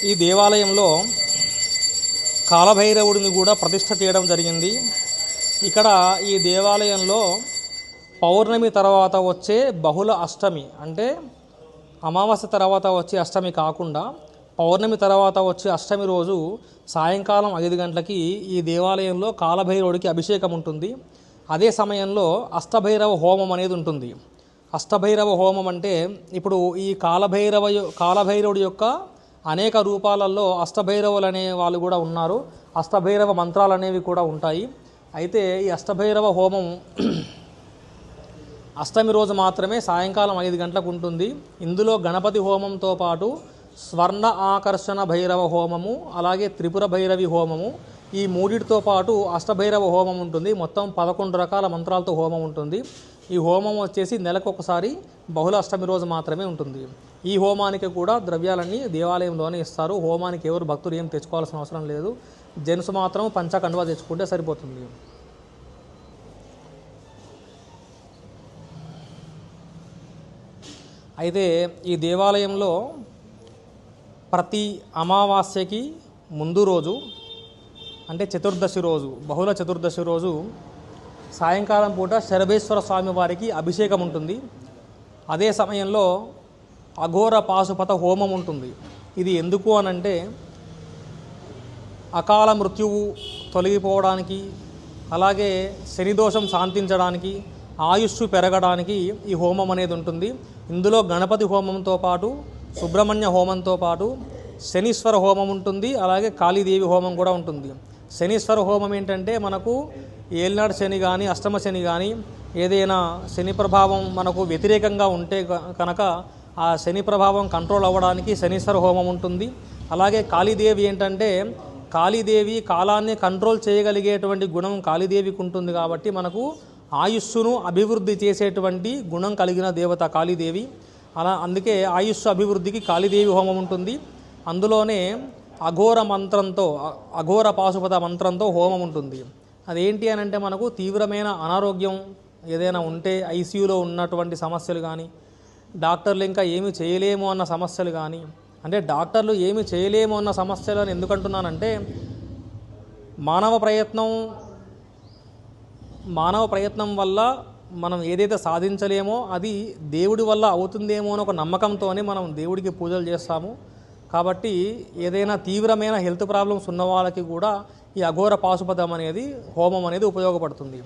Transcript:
ఈ దేవాలయంలో కాలభైరవుడిని కూడా ప్రతిష్ఠ చేయడం జరిగింది. ఇక్కడ ఈ దేవాలయంలో పౌర్ణమి తర్వాత వచ్చే బహుళ అష్టమి, అంటే అమావాస్య తర్వాత వచ్చే అష్టమి కాకుండా పౌర్ణమి తర్వాత వచ్చే అష్టమి రోజు సాయంకాలం 5 గంటలకి ఈ దేవాలయంలో కాలభైరవుడికి అభిషేకం ఉంటుంది. అదే సమయంలో అష్టభైరవ హోమం అనేది ఉంటుంది. అష్టభైరవ హోమం అంటే ఇప్పుడు ఈ కాలభైరవుడి యొక్క అనేక రూపాలలో అష్టభైరవులు అనే వాళ్ళు కూడా ఉన్నారు. అష్టభైరవ మంత్రాలు అనేవి కూడా ఉంటాయి. అయితే ఈ అష్టభైరవ హోమం అష్టమి రోజు మాత్రమే సాయంకాలం 5 గంటలకు ఉంటుంది. ఇందులో గణపతి హోమంతో పాటు స్వర్ణ ఆకర్షణ భైరవ హోమము, అలాగే త్రిపుర భైరవి హోమము, ఈ మూడిటితో పాటు అష్టభైరవ హోమం ఉంటుంది. మొత్తం 11 రకాల మంత్రాలతో హోమం ఉంటుంది. ఈ హోమం వచ్చేసి నెలకు ఒకసారి బహుళ అష్టమి రోజు మాత్రమే ఉంటుంది. ఈ హోమానికి కూడా ద్రవ్యాలన్నీ దేవాలయంలోనే ఇస్తారు. హోమానికి ఎవరు భక్తులు ఏం తెచ్చుకోవాల్సిన అవసరం లేదు. జెంట్స్ మాత్రం పంచకండువా తెచ్చుకుంటే సరిపోతుంది. అయితే ఈ దేవాలయంలో ప్రతి అమావాస్యకి ముందు రోజు, అంటే చతుర్దశి రోజు, బహుళ చతుర్దశి రోజు సాయంకాలం పూట శరభేశ్వర స్వామి వారికి అభిషేకం ఉంటుంది. అదే సమయంలో అఘోర పాశుపత హోమం ఉంటుంది. ఇది ఎందుకు అనంటే అకాల మృత్యువు తొలగిపోవడానికి, అలాగే శనిదోషం శాంతించడానికి, ఆయుష్షు పెరగడానికి ఈ హోమం అనేది ఉంటుంది. ఇందులో గణపతి హోమంతో పాటు సుబ్రహ్మణ్య హోమంతో పాటు శనీశ్వర హోమం ఉంటుంది, అలాగే కాళీదేవి హోమం కూడా ఉంటుంది. శనీశ్వర హోమం ఏంటంటే మనకు ఏలినాడు శని కానీ అష్టమ శని కానీ ఏదైనా శని ప్రభావం మనకు వ్యతిరేకంగా ఉంటే కనుక ఆ శని ప్రభావం కంట్రోల్ అవ్వడానికి శనీశ్వర హోమం ఉంటుంది. అలాగే కాళీదేవి ఏంటంటే కాళీదేవి కాలాన్ని కంట్రోల్ చేయగలిగేటువంటి గుణం కాళీదేవికి ఉంటుంది. కాబట్టి మనకు ఆయుస్సును అభివృద్ధి చేసేటువంటి గుణం కలిగిన దేవత కాళీదేవి. అందుకే ఆయుస్సు అభివృద్ధికి కాళీదేవి హోమం ఉంటుంది. అందులోనే అఘోర మంత్రంతో, అఘోర పాశుపత మంత్రంతో హోమం ఉంటుంది. అదేంటి అని అంటే మనకు తీవ్రమైన అనారోగ్యం ఏదైనా ఉంటే, ఐసీయూలో ఉన్నటువంటి సమస్యలు కానీ, డాక్టర్లు ఇంకా ఏమి చేయలేము అన్న సమస్యలు కానీ, అంటే డాక్టర్లు ఏమి చేయలేము అన్న సమస్యలు అని ఎందుకంటున్నానంటే మానవ ప్రయత్నం వల్ల మనం ఏదైతే సాధించలేమో అది దేవుడి వల్ల అవుతుందేమో అని ఒక నమ్మకంతోనే మనం దేవుడికి పూజలు చేస్తాము. కాబట్టి ఏదైనా తీవ్రమైన హెల్త్ ప్రాబ్లమ్స్ ఉన్న వాళ్ళకి కూడా ఈ అఘోర పాశుపతం అనేది హోమం అనేది ఉపయోగపడుతుంది.